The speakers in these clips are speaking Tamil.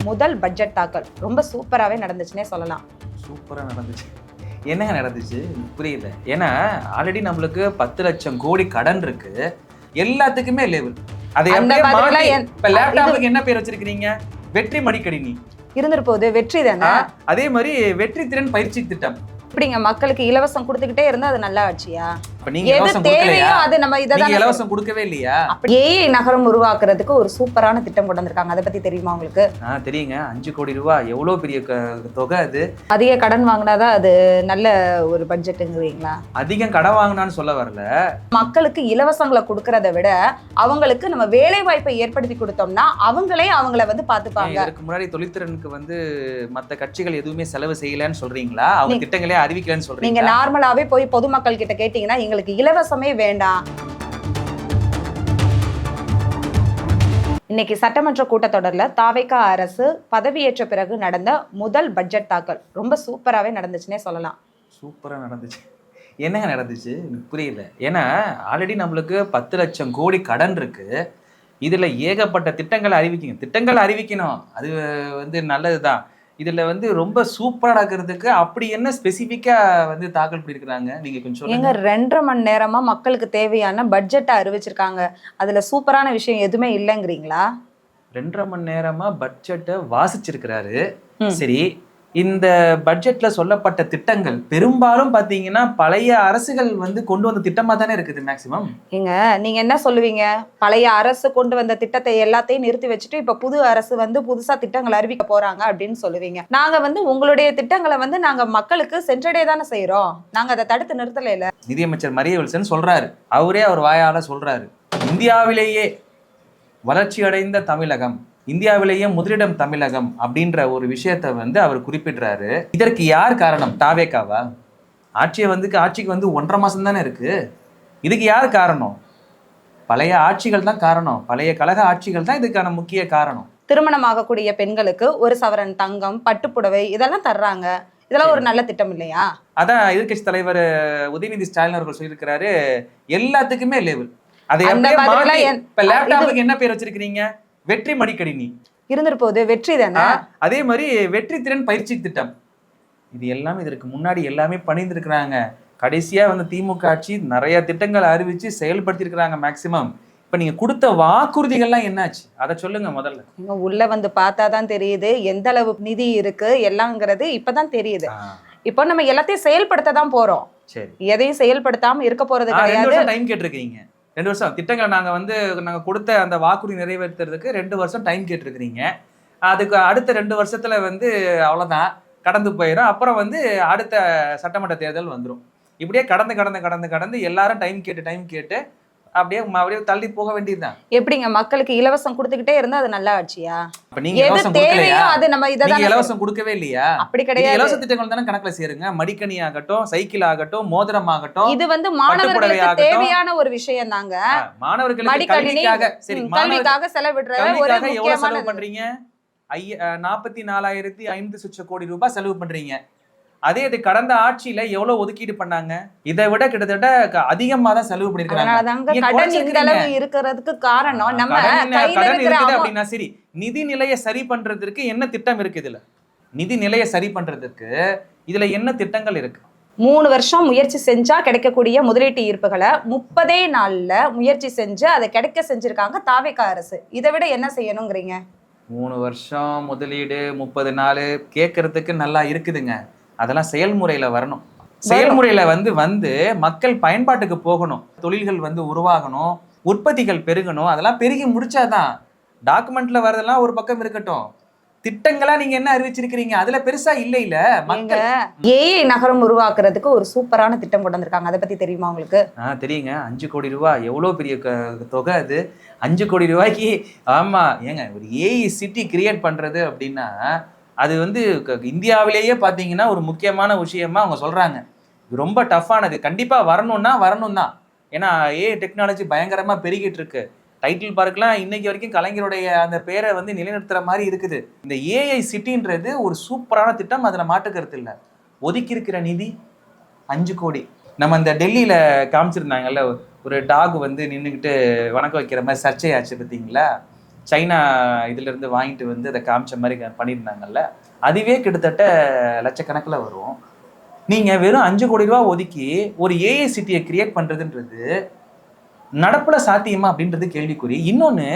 முதல் பட்ஜெட் தாக்கல் ரொம்ப சூப்பராகவே நடந்துச்சுன்னே சொல்லலாம். சூப்பராக நடந்துச்சு. என்னங்க நடந்துச்சு புரியல. ஏன்னா ஆல்ரெடி நம்மளுக்கு 10 லட்சம் கோடி கடன் இருக்கு. எல்லாத்துக்குமே லேபிள். அதை இப்ப லேப்டாப்புக்கு என்ன பேர் வச்சிருக்கீங்க? வெற்றி மடிக்கணினி இருந்திருப்போது. வெற்றி தானே. அதே மாதிரி வெற்றி திறன் பயிற்சி திட்டம். இப்படிங்க மக்களுக்கு இலவசம் கொடுத்துக்கிட்டே இருந்தா அது நல்லா ஆட்சியா? நீங்க இலவசம் கொடுக்கலையா? அது நம்ம நீங்க இலவசம் கொடுக்கவே இல்லையா? ஏஐ நகரம் உருவாக்குறதுக்கு ஒரு சூப்பரான திட்டம் கொண்டு வந்திருக்காங்க. அதை பத்தி தெரியுமா உங்களுக்கு? தெரியுங்க. 5 கோடி ரூபாய் எவ்வளவு பெரிய தொகை அது. அதிக கடன் வாங்கினாதான் அது நல்ல ஒரு பட்ஜெட்டுங்கிறீங்களா? அதிகம் கடன் வாங்கினான்னு சொல்ல வரல. மக்களுக்கு இலவசங்களை கொடுக்கறத விட அவங்களுக்கு நம்ம வேலை வாய்ப்பை ஏற்படுத்தி கொடுத்தோம்னா அவங்களே அவங்கள வந்து பாத்துப்பாங்க. இதுக்கு முன்னாடி தொழில்திறனுக்கு மத்த கட்சிகள் எதுவுமே செலவு செய்யலன்னு சொல்றீங்களா? அவங்க திட்டங்களே அறிவிக்கலன்னு சொல்றீங்க. நீங்க நார்மலாவே போய் பொதுமக்கள் கிட்ட கேட்டீங்கன்னா எங்களுக்கு இலவசமே வேண்டாம். இன்னைக்கு சட்டமன்ற கூட்டத்தொடர்ல தாவேகா அரசு பதவியேற்ற பிறகு நடந்த முதல் பட்ஜெட் தாக்கல் ரொம்ப சூப்பராகவே நடந்துச்சுன்னே சொல்லலாம். சூப்பரா நடந்துச்சு. என்னங்க நடந்துச்சு புரியல. ஏன்னா ஆல்ரெடி நம்மளுக்கு 10 லட்சம் கோடி கடன் இருக்கு. இதுல ஏகப்பட்ட திட்டங்களை அறிவிக்கணும். அது நல்லதுதான். இதுல ரொம்ப சூப்பரா இருக்கிறதுக்கு அப்படி என்ன ஸ்பெசிபிக்கா தாக்கல் பண்ணிருக்காங்க? நீங்க கொஞ்சம் சொல்லுங்க. 2.5 மணி நேரமா மக்களுக்கு தேவையான பட்ஜெட்டை அறிவிச்சிருக்காங்க. அதுல சூப்பரான விஷயம் எதுவுமே இல்லைங்கிறீங்களா? 2.5 மணி நேரமா பட்ஜெட்டை வாசிச்சிருக்கிறாரு. சரி, இந்த பட்ஜெட்ல சொல்லப்பட்ட திட்டங்கள் பெரும்பாலும் பாத்தீங்கன்னா பழைய அரசுகள் கொண்டு வந்த திட்டமா தானே இருக்குது மேக்சிமம். நீங்க என்ன சொல்லுவீங்க? பழைய அரசு கொண்டு வந்த திட்டத்தை எல்லாத்தையும் நிறுத்தி வச்சுட்டு இப்ப புது அரசு புதுசா திட்டங்கள் அறிவிக்க போறாங்க அப்படின்னு சொல்லுவீங்க. நாங்க உங்களுடைய திட்டங்களை நாங்க மக்களுக்கு சென்றடைய தானே செய்யறோம். நாங்க அதை தடுத்து நிறுத்தல. இல்ல நிதியமைச்சர் மரிய வில்சன் சொல்றாரு, அவரே அவர் வாயால சொல்றாரு, இந்தியாவிலேயே வளர்ச்சி அடைந்த தமிழகம், இந்தியாவிலேயே முதலிடம் தமிழகம் அப்படின்ற ஒரு விஷயத்த அவர் குறிப்பிடுறாரு. இதற்கு யார் காரணம்? தாவேகாவா? ஆட்சிக்கு 1.5 மாசம் தானே இருக்கு. இதுக்கு யார் காரணம்? பழைய ஆட்சிகள் தான் காரணம். பழைய கழக ஆட்சிகள் தான் இதுக்கான முக்கிய காரணம். திருமணமாகக்கூடிய பெண்களுக்கு 1 சவரன் தங்கம், பட்டுப்புடவை இதெல்லாம் தர்றாங்க. இதெல்லாம் ஒரு நல்ல திட்டம் இல்லையா? அதான் எதிர்கட்சி தலைவர் உதயநிதி ஸ்டாலின் அவர்கள் சொல்லியிருக்கிறாரு, எல்லாத்துக்குமே லேபிள். அதை இப்ப லேப்டாப்புக்கு என்ன பேர் வச்சிருக்கீங்க? வெற்றி மடிக்கணினி இருந்திருப்போது. வெற்றி தானே. அதே மாதிரி வெற்றி திறன் பயிற்சி திட்டம். இது எல்லாமே இதற்கு முன்னாடி எல்லாமே பண்ணியிருக்கிறாங்க. கடைசியா திமுக ஆட்சி நிறைய திட்டங்களை அறிவிச்சு செயல்படுத்திருக்கிறாங்க மேக்சிமம். இப்ப நீங்க கொடுத்த வாக்குறுதிகள்லாம் என்னாச்சு? அதை சொல்லுங்க முதல்ல. உள்ள பார்த்தாதான் தெரியுது எந்த அளவு நிதி இருக்கு எல்லாங்கிறது இப்பதான் தெரியுது. இப்போ நம்ம எல்லாத்தையும் செயல்படுத்த தான் போறோம். சரி, எதையும் செயல்படுத்தாம இருக்க போறது கிடையாது. டைம் கேட்டிருக்கீங்க. 2 வருஷம் திட்டங்களை நாங்க கொடுத்த அந்த வாக்குறுதி நிறைவேற்றுறதுக்கு 2 வருஷம் டைம் கேட்டிருக்கிறீங்க. அதுக்கு அடுத்த 2 வருஷத்துல அவ்வளவுதான் கடந்து போயிடும். அப்புறம் அடுத்த சட்டமன்ற தேர்தல் வந்துடும். இப்படியே கடந்து எல்லாரும் டைம் கேட்டு அப்படியே தள்ளி போக வேண்டியதுதான். எப்படிங்க மக்களுக்கு இலவசம் கொடுத்துக்கிட்டே இருந்தா அது நல்ல ஆட்சியா? நீங்க இலவசம் கொடுக்கலையா? அது நம்ம இலவசம் கொடுக்கவே இல்லையா? அப்படி கிடையாது. இலவச திட்டங்கள் தானே கணக்குல சேருங்க. மடிக்கணி ஆகட்டும், சைக்கிள் ஆகட்டும், மோதிரம் ஆகட்டும், இது மாணவர்களுக்கு தேவையான ஒரு விஷயம் தாங்க. மாணவர்களுக்கு கல்விக்காக செலவிடுற ஒரு எவ்வளவு செலவு பண்றீங்க? 44,500 கோடி ரூபாய் செலவு பண்றீங்க. அதே இது கடந்த ஆட்சியில எவ்வளவு ஒதுக்கீடு பண்ணாங்க? இதை விட கிட்டத்தட்ட அதிகமா தான் செலவு பண்ணிருக்காங்க. இருக்கிறதுக்கு காரணம் நம்ம அப்படின்னா சரி, நிதி நிலையை சரி பண்றதுக்கு என்ன திட்டம் இருக்கு? நிதி நிலையை சரி பண்றதுக்கு இதுல என்ன திட்டங்கள் இருக்கு? 3 வருஷம் முயற்சி செஞ்சா கிடைக்கக்கூடிய முதலீட்டு ஈர்ப்புகளை 30 நாள்ல முயற்சி செஞ்சு அதை கிடைக்க செஞ்சிருக்காங்க தாவேகா அரசு. இதை விட என்ன செய்யணுங்கிறீங்க? 3 வருஷம் முதலீடு 30 நாள் கேட்கறதுக்கு நல்லா இருக்குதுங்க. அதெல்லாம் செயல்முறையில வரணும். செயல்முறையில மக்கள் பயன்பாட்டுக்கு போகணும். தொழில்கள் உருவாகணும், உற்பத்திகள் பெருகணும். அதெல்லாம் பெருகி முடிச்சாதான். டாக்குமெண்ட்ல வரதெல்லாம் ஒரு பக்கம் இருக்கட்டும், திட்டங்களா நீங்க என்ன அறிவிச்சிருக்கீங்க? அதுல பெருசா இல்ல. மக்கள் ஏஐ நகரம் உருவாக்குறதுக்கு ஒரு சூப்பரான திட்டம் கொண்டு வந்திருக்காங்க. அதை பத்தி தெரியுமா உங்களுக்கு? தெரியுங்க. 5 கோடி ரூபாய் எவ்வளவு பெரிய தொகை அது. 5 கோடி ரூபாய்க்கு ஆமா ஏங்க ஒரு ஏஐ சிட்டி கிரியேட் பண்றது அப்படின்னா அது இந்தியாவிலேயே பாத்தீங்கன்னா ஒரு முக்கியமான விஷயமா அவங்க சொல்றாங்க. இது ரொம்ப டஃப்பானது. கண்டிப்பா வரணும் தான். ஏன்னா ஏஐ டெக்னாலஜி பயங்கரமா பெருகிட்டு இருக்கு. டைட்டில் பார்க்லாம் இன்னைக்கு வரைக்கும் கலைஞருடைய அந்த பேரை நிலைநிறுத்துற மாதிரி இருக்குது. இந்த ஏஐ சிட்டின்றது ஒரு சூப்பரான திட்டம். அதுல மாற்றுக்கிறது இல்லை. ஒதுக்கி இருக்கிற நிதி 5 கோடி. நம்ம இந்த டெல்லியில காமிச்சிருந்தாங்கல்ல, ஒரு டாக் நின்றுக்கிட்டு வணக்கம் வைக்கிற மாதிரி சர்ச்சையாச்சு பார்த்தீங்களா? சைனா இதுல இருந்து வாங்கிட்டு வந்து அதை காமிச்ச மாதிரி பண்ணியிருந்தாங்கல்ல, அதுவே கிட்டத்தட்ட லட்சக்கணக்கில் வரும். நீங்க வெறும் 5 கோடி ரூபாய் ஒதுக்கி ஒரு ஏஐ சிட்டியை கிரியேட் பண்றதுன்றது நடப்புல சாத்தியமா அப்படின்றது கேள்விக்குறி. இன்னொன்னு,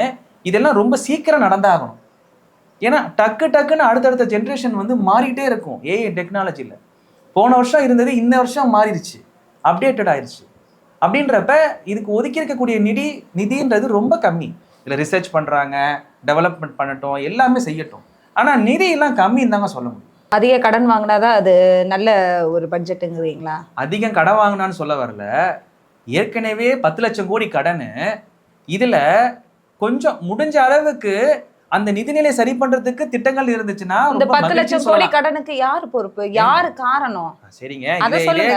இதெல்லாம் ரொம்ப சீக்கிரம் நடந்தாகணும். ஏன்னா டக்குன்னு அடுத்தடுத்த ஜென்ரேஷன் வந்து மாறிட்டே இருக்கும் ஏஐ டெக்னாலஜியில். போன வருஷம் இருந்தது இந்த வருஷம் மாறிடுச்சு, அப்டேட்டட் ஆயிடுச்சு. அப்படின்றப்ப இதுக்கு ஒதுக்கி இருக்கக்கூடிய நிதின்றது ரொம்ப கம்மி. இதில் ரிசர்ச் பண்ணுறாங்க, டெவலப்மெண்ட் பண்ணட்டும், எல்லாமே செய்யட்டும். ஆனால் நிதியெல்லாம் கம்மின்னு தாங்க சொல்ல முடியும். அதிக கடன் வாங்கினாதான் அது நல்ல ஒரு பட்ஜெட்டுங்கிறீங்களா? அதிகம் கடன் வாங்கினான்னு சொல்ல வரல. ஏற்கனவே 10 லட்சம் கோடி கடன். இதுல கொஞ்சம் முடிஞ்ச அளவுக்கு அந்த நிதிநிலை சரி பண்றதுக்கு திட்டங்கள் இருந்துச்சுன்னா இந்த 10 லட்சம் கோடி கடனுக்கு யாரு பொறுப்பு, யாரு காரணம்? சரிங்க, இதே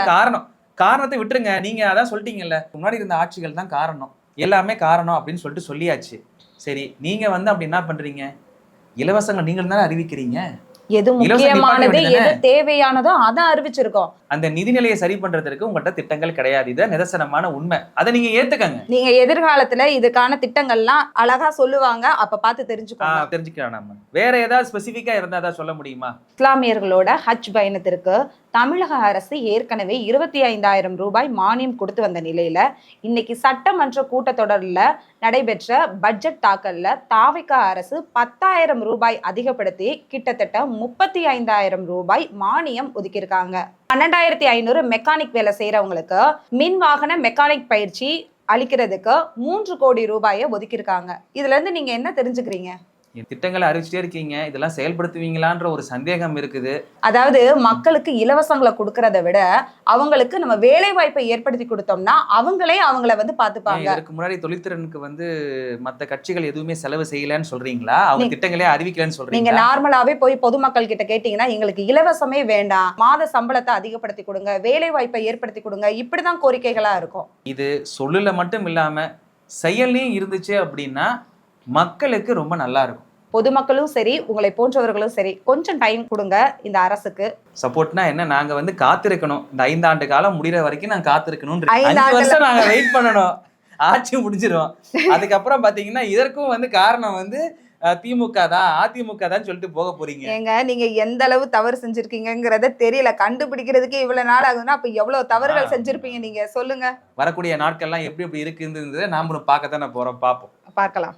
காரணத்தை விட்டுருங்க. நீங்க அதான் சொல்லிட்டீங்கல்ல, முன்னாடி இருந்த ஆட்சிகள் தான் காரணம், எல்லாமே காரணம் அப்படின்னு சொல்லிட்டு சொல்லியாச்சு. சரி, நீங்க வந்து அப்படி என்ன பண்றீங்க? இலவசங்கள் நீங்கள் தானே அறிவிக்கிறீங்க. எது முக்கியமானது, எது தேவையானதோ அதை அறிவிச்சிருக்கோம். அந்த நிதிநிலையை சரி பண்றதுக்கு உங்கள்கிட்ட திட்டங்கள் கிடையாது. இது நிதர்சனமான உண்மை. அதை நீங்க ஏத்துக்கங்க. நீங்க எதிர்காலத்துல இதுக்கான திட்டங்கள்லாம் அழகா சொல்லுவாங்க, அப்ப பார்த்து தெரிஞ்சுக்கலாம். நம்ம வேற ஏதாவது ஸ்பெசிபிக்கா இருந்தா ஏதாவது சொல்ல முடியுமா? இஸ்லாமியர்களோட ஹஜ் பயணத்திற்கு தமிழக அரசு ஏற்கனவே 25,000 ரூபாய் மானியம் கொடுத்து வந்த நிலையில இன்னைக்கு சட்டமன்ற கூட்டத்தொடர்ல நடைபெற்ற பட்ஜெட் தாக்கல்ல தாவிக அரசு 10,000 ரூபாய் அதிகப்படுத்தி கிட்டத்தட்ட 35,000 ரூபாய் மானியம் ஒதுக்கியிருக்காங்க. 12,500 மெக்கானிக் வேலை செய்யறவங்களுக்கு மின் வாகன மெக்கானிக் பயிற்சி அளிக்கிறதுக்கு 3 கோடி ரூபாயை ஒதுக்கியிருக்காங்க. இதுல இருந்து நீங்க என்ன தெரிஞ்சுக்கிறீங்க? திட்டங்களை அறிவிச்சிட்டே இருக்கீங்க, இதெல்லாம் செயல்படுத்துவீங்களான்ற ஒரு சந்தேகம் இருக்குது. அதாவது மக்களுக்கு இலவசங்களை கொடுக்கறத விட அவங்களுக்கு நம்ம வேலை வாய்ப்பை ஏற்படுத்தி கொடுத்தோம்னா அவங்கள வந்து பாத்துப்பாங்க. இதுக்கு முன்னாடி தொழில்திறனுக்கு வந்து மத்த கட்சிகள் எதுவுமே செலவு செய்யலன்னு சொல்றீங்களா? அவங்க திட்டங்களே அறிவிக்கலன்னு சொல்றீங்க? நீங்க நார்மலாவே போய் பொதுமக்கள் கிட்ட கேட்டீங்கன்னா எங்களுக்கு இலவசமே வேண்டாம், மாத சம்பளத்தை அதிகப்படுத்தி கொடுங்க, வேலை வாய்ப்பை ஏற்படுத்தி கொடுங்க, இப்படிதான் கோரிக்கைகளா இருக்கும். இது சொல்லல மட்டும் இல்லாம செயலையும் இருந்துச்சு அப்படின்னா மக்களுக்கு ரொம்ப நல்லா இருக்கும். பொதுமக்களும் சரி, உங்களை போன்றவர்களும் சரி, கொஞ்சம் டைம் கொடுங்க இந்த அரசுக்கு. சப்போர்ட்னா என்ன? நாங்க வந்து காத்திருக்கணும். இந்த 5 ஆண்டு காலம் முடிகிற வரைக்கும் நாங்க காத்திருக்கணும். 5 வருஷம் நாங்க வெயிட் பண்ணணும், ஆட்சி முடிஞ்சிடும். அதுக்கப்புறம் பாத்தீங்கன்னா இதற்கும் வந்து காரணம் வந்து திமுக தான், அதிமுக தான் சொல்லிட்டு போக போறீங்க. ஏங்க, நீங்க எந்த அளவு தவறு செஞ்சிருக்கீங்கிறத தெரியல, கண்டுபிடிக்கிறதுக்கு இவ்வளவு நாள் ஆகுதுன்னா அப்ப எவ்வளவு தவறுகள் செஞ்சிருப்பீங்க நீங்க சொல்லுங்க. வரக்கூடிய நாட்கள்லாம் எப்படி இருக்குன்றதை நாமளும் பார்க்கத்தானே போறோம், பார்ப்போம், பார்க்கலாம்.